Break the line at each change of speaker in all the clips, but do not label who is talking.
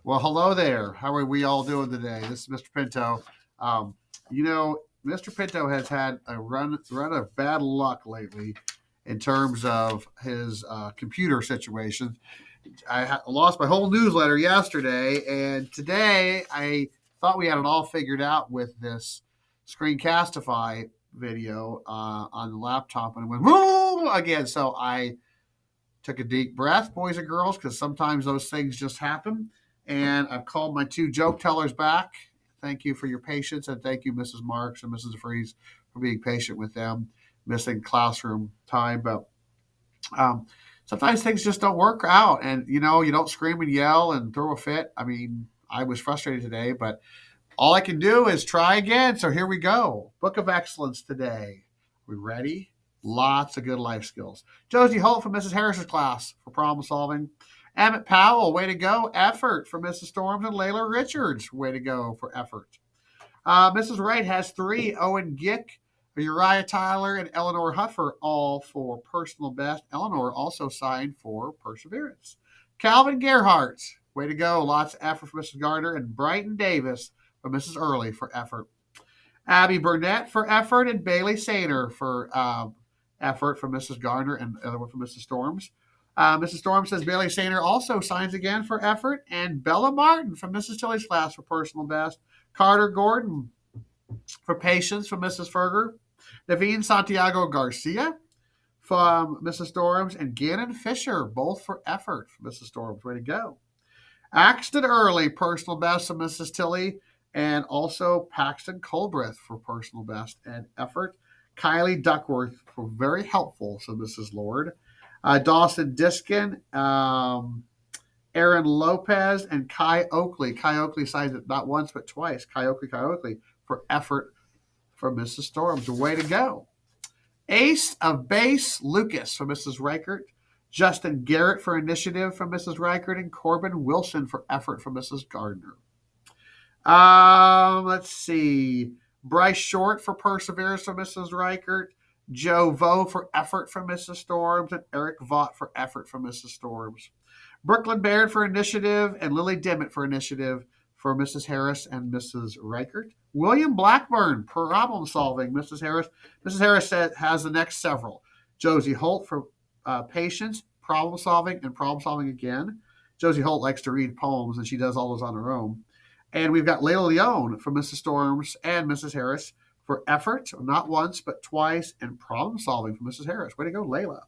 Well, hello there. How are we all doing today? This is Mr. Pinto. Um, Mr. Pinto has had a run of bad luck lately in terms of his computer situation. Lost my whole newsletter yesterday, and today I thought we had it all figured out with this Screencastify video on the laptop, and it went boom again. So I took a deep breath, boys and girls, because sometimes those things just happen. And I've called my two joke tellers back. Thank you for your patience, and thank you, Mrs. Marks and Mrs. Freeze, for being patient with them, missing classroom time. But um, sometimes things just don't work out, and you don't scream and yell and throw a fit. I mean, I was frustrated today, but all I can do is try again. So here we go. Book of Excellence today. We ready? Lots of good life skills. Josie Holt from Mrs. Harris's class for problem solving. Emmett Powell, way to go. Effort for Mrs. Storms and Layla Richards, way to go for effort. Mrs. Wright has three. Owen Gick, Uriah Tyler, and Eleanor Huffer, all for personal best. Eleanor also signed for perseverance. Calvin Gerhardt, way to go. Lots of effort for Mrs. Gardner. And Brighton Davis for Mrs. Early for effort. Abby Burnett for effort, and Bailey Sainer for effort from Mrs. Gardner, and the other one from Mrs. Storms. Mrs. Storms says Bailey Sainer also signs again for effort, and Bella Martin from Mrs. Tilly's class for personal best. Carter Gordon for patience from Mrs. Ferger. Naveen Santiago Garcia from Mrs. Storms, and Gannon Fisher, both for effort from Mrs. Storms. Way to go. Axton Early, personal best from Mrs. Tilly, and also Paxton Colbreth for personal best and effort. Kylie Duckworth for very helpful, so Mrs. Lord. Dawson Diskin, Aaron Lopez, and Kai Oakley. Kai Oakley signed it not once but twice. Kai Oakley for effort for Mrs. Storms. Way to go. Ace of Base Lucas for Mrs. Reichert. Justin Garrett for initiative from Mrs. Reichert, and Corbin Wilson for effort from Mrs. Gardner. Let's see. Bryce Short for perseverance from Mrs. Reichert. Joe Vo for effort from Mrs. Storms, and Eric Vaught for effort from Mrs. Storms. Brooklyn Baird for initiative, and Lily Dimmitt for initiative for Mrs. Harris and Mrs. Reichert. William Blackburn, problem solving, Mrs. Harris. Mrs. Harris has the next several. Josie Holt for patience, problem solving, and problem solving again. Josie Holt likes to read poems, and she does all those on her own. And we've got Layla Leone from Mrs. Storms and Mrs. Harris for effort, not once, but twice, and problem solving from Mrs. Harris. Way to go, Layla.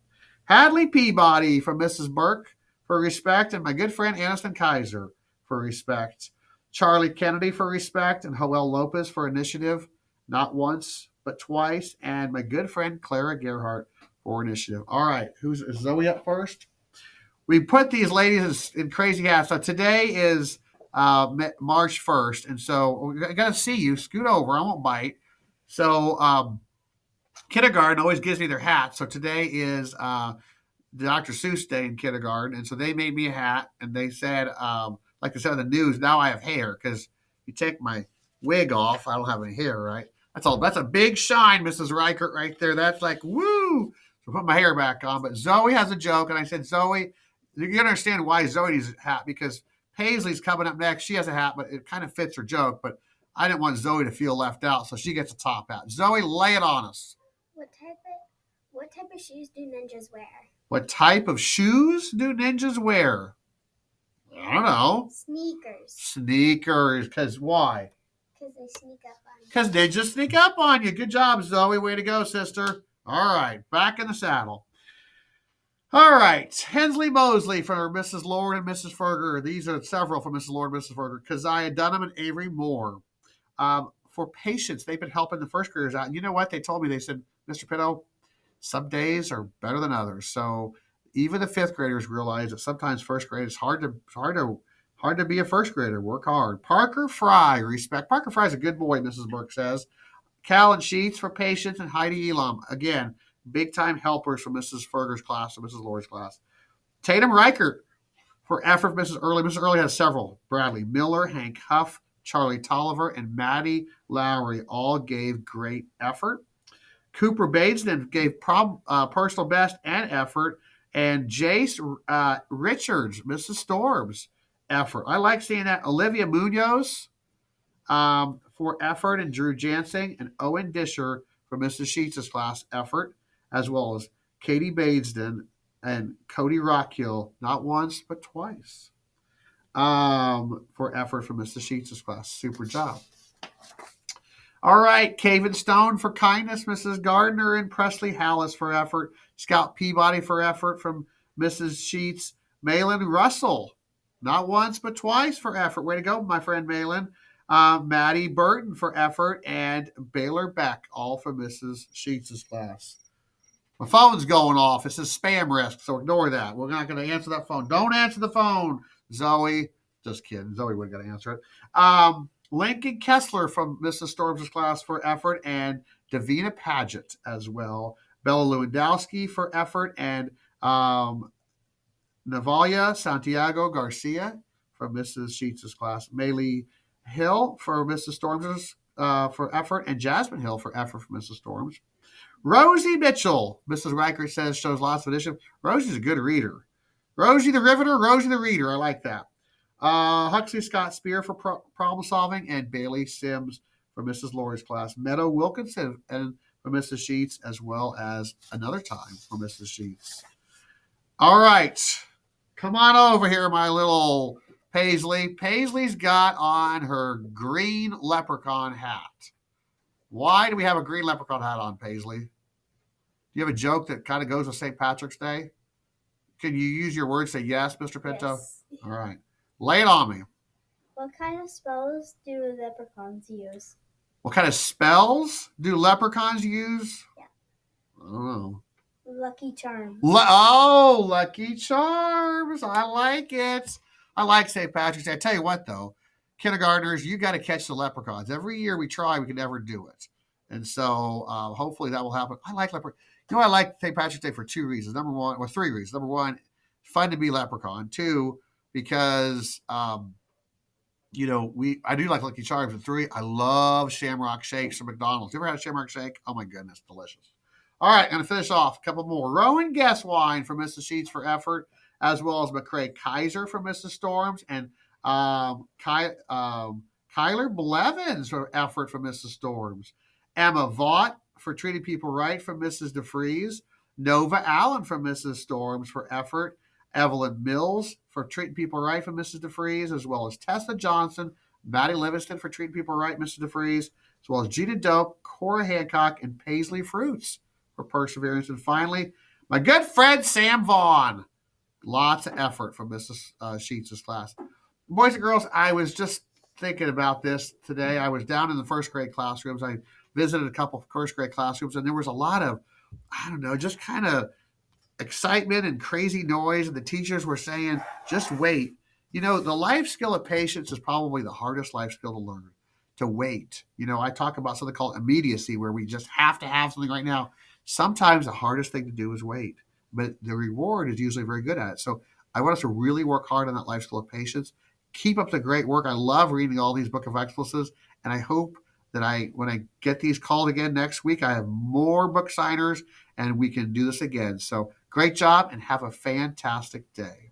Hadley Peabody from Mrs. Burke for respect, and my good friend Aniston Kaiser for respect. Charlie Kennedy for respect, and Joel Lopez for initiative, not once, but twice, and my good friend Clara Gerhardt for initiative. All right, is Zoe up first? We put these ladies in crazy hats. So today is March 1st, and so I got to see you. Scoot over. I won't bite. So kindergarten always gives me their hats. So today is Dr. Seuss Day in kindergarten, and so they made me a hat, and they said, like I said on the news, now I have hair because you take my wig off, I don't have any hair, right? That's all. That's a big shine, Mrs. Reichert, right there. That's like woo. So I put my hair back on. But Zoe has a joke, and I said, Zoe, you understand why Zoe needs a hat because Paisley's coming up next. She has a hat, but it kind of fits her joke. But I didn't want Zoe to feel left out, so she gets a top hat. Zoe, lay it on us.
What type of shoes do ninjas wear?
What type of shoes do ninjas wear? I don't know.
Sneakers.
Sneakers. Because why?
Because they sneak up on you.
Because ninjas sneak up on you. Good job, Zoe. Way to go, sister. All right. Back in the saddle. All right. Hensley Mosley for Mrs. Lord and Mrs. Ferger. These are several from Mrs. Lord and Mrs. Ferger. Keziah Dunham and Avery Moore. For patients, they've been helping the first graders out. And you know what? They told me, they said, Mr. Pitto, some days are better than others. So even the fifth graders realize that sometimes first grade is hard to be a first grader. Work hard. Parker Fry, respect. Parker Fry is a good boy, Mrs. Burke says. Callan Sheets for patience, and Heidi Elam. Again, big time helpers from Mrs. Ferger's class and Mrs. Lori's class. Tatum Reichert for effort, Mrs. Early. Mrs. Early has several. Bradley Miller, Hank Huff, Charlie Tolliver, and Maddie Lowry all gave great effort. Cooper Badesden gave personal best and effort. And Jace Richards, Mrs. Storms, effort. I like seeing that. Olivia Munoz for effort, and Drew Jansing and Owen Disher for Mrs. Sheets' class effort, as well as Katie Badesden and Cody Rockhill, not once but twice, for effort for Mrs. Sheets' class. Super job. All right, Caven Stone for kindness, Mrs. Gardner, and Presley Hallis for effort. Scout Peabody for effort from Mrs. Sheets. Malin Russell, not once but twice for effort. Way to go, my friend Malin. Maddie Burton for effort, and Baylor Beck, all for Mrs. Sheets' class. My phone's going off. It says spam risk, so ignore that. We're not going to answer that phone. Don't answer the phone, Zoe. Just kidding. Zoe wasn't going to answer it. Lincoln Kessler from Mrs. Storms' class for effort, and Davina Paget as well. Bella Lewandowski for effort, and Navalia Santiago Garcia from Mrs. Sheets' class. Maylee Hill for Mrs. Storms' for effort, and Jasmine Hill for effort for Mrs. Storms. Rosie Mitchell, Mrs. Riker says, shows lots of initiative. Rosie's a good reader. Rosie the Riveter, Rosie the Reader. I like that. Huxley Scott Spear for problem solving, and Bailey Sims for Mrs. Laurie's class. Meadow Wilkinson and for Mrs. Sheets, as well as another time for Mrs. Sheets. All right. Come on over here, my little Paisley. Paisley's got on her green leprechaun hat. Why do we have a green leprechaun hat on, Paisley? Do you have a joke that kind of goes with St. Patrick's Day? Can you use your words? Say yes, Mr. Pinto?
Yes.
All right. Lay it on me.
What kind of spells do leprechauns use?
What kind of spells do leprechauns use?
Yeah.
I don't know.
Lucky Charms.
Lucky Charms. I like it. I like St. Patrick's Day. I tell you what, though, kindergartners, you got to catch the leprechauns. Every year we try, we can never do it. And so hopefully that will happen. I like leprechaun. You know, I like St. Patrick's Day for two reasons. Number one, or three reasons. Number one, fun to be leprechaun. Two, because I do like Lucky Charms. And three, I love Shamrock Shakes from McDonald's. You ever had a Shamrock Shake? Oh my goodness, delicious. All right, I'm going to finish off a couple more. Rowan Guesswine from Mrs. Sheets for effort, as well as McCrae Kaiser from Mrs. Storms, and Kyler Blevins for effort from Mrs. Storms. Emma Vaught for treating people right from Mrs. DeFries. Nova Allen from Mrs. Storms for effort. Evelyn Mills for treating people right from Mrs. DeFries, as well as Tessa Johnson, Maddie Livingston for treating people right, Mrs. DeFries, as well as Gina Dope, Cora Hancock, and Paisley Fruits for perseverance. And finally, my good friend Sam Vaughn. Lots of effort from Mrs. Sheets' class. Boys and girls, I was just thinking about this today. I was down in the first grade classrooms. I visited a couple of first grade classrooms, and there was a lot of, just kind of excitement and crazy noise. And the teachers were saying, just wait. The life skill of patience is probably the hardest life skill to learn, to wait. I talk about something called immediacy, where we just have to have something right now. Sometimes the hardest thing to do is wait, but the reward is usually very good at it. So I want us to really work hard on that life skill of patience. Keep up the great work. I love reading all these Book of Excellences, and I hope that when I get these called again next week, I have more book signers and we can do this again. So great job and have a fantastic day.